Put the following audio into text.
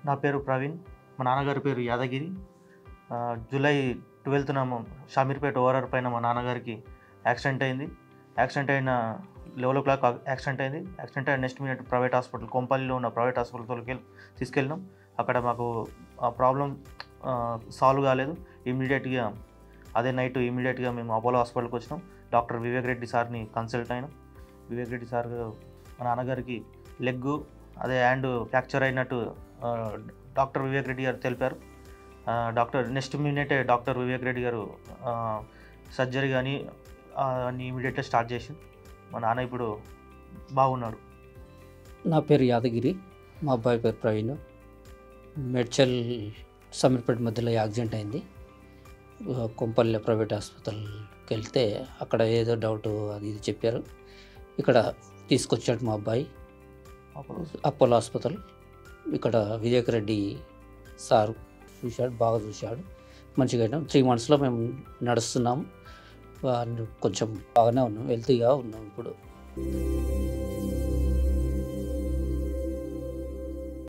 నా పేరు ప్రవీణ్. మా నాన్నగారి పేరు యాదగిరి. జూలై 12న షామీర్పేట ఓఆర్ఆర్ పైన మా నాన్నగారికి యాక్సిడెంట్ అయింది. యాక్సిడెంట్ అయిన 11 o'clock యాక్సిడెంట్ అయింది. యాక్సిడెంట్ అయిన నెక్స్ట్ మినిట్ ప్రైవేట్ హాస్పిటల్, కొంపల్లిలో ఉన్న ప్రైవేట్ హాస్పిటల్కి తీసుకెళ్ళినాం. అక్కడ మాకు ఆ ప్రాబ్లం సాల్వ్ కాలేదు. ఇమీడియట్గా అదే నైట్ మేము అపోలో హాస్పిటల్కి వచ్చినాం. డాక్టర్ వివేక్ రెడ్డి సార్ని కన్సల్ట్ అయినాం. వివేక్ రెడ్డి సార్ మా నాన్నగారికి లెగ్గు అదే హ్యాండ్ ఫ్రాక్చర్ అయినట్టు డాక్టర్ వివేక్ రెడ్డి గారు తెలిపారు. నెక్స్ట్ మినిటే డాక్టర్ వివేక్ రెడ్డి గారు సర్జరీ కానీ అన్నీ ఇమీడియట్గా స్టార్ట్ చేసి మా నాన్న ఇప్పుడు బాగున్నాడు. నా పేరు యాదగిరి, మా అబ్బాయి పేరు ప్రవీణ్. మేడ్చల్ సమీర్పేట మధ్యలో యాక్సిడెంట్ అయింది. కొంపల్లి ప్రైవేట్ హాస్పిటల్కి వెళ్తే అక్కడ ఏదో డౌట్ అది ఇది చెప్పారు. ఇక్కడ తీసుకొచ్చాడు మా అబ్బాయి అపోలో హాస్పిటల్. ఇక్కడ వివేక్ రెడ్డి సార్ చూశాడు, బాగా చూశాడు, మంచిగా అయినాం. 3 monthsలో మేము నడుస్తున్నాం. కొంచెం బాగానే ఉన్నాం, హెల్తీగా ఉన్నాం ఇప్పుడు.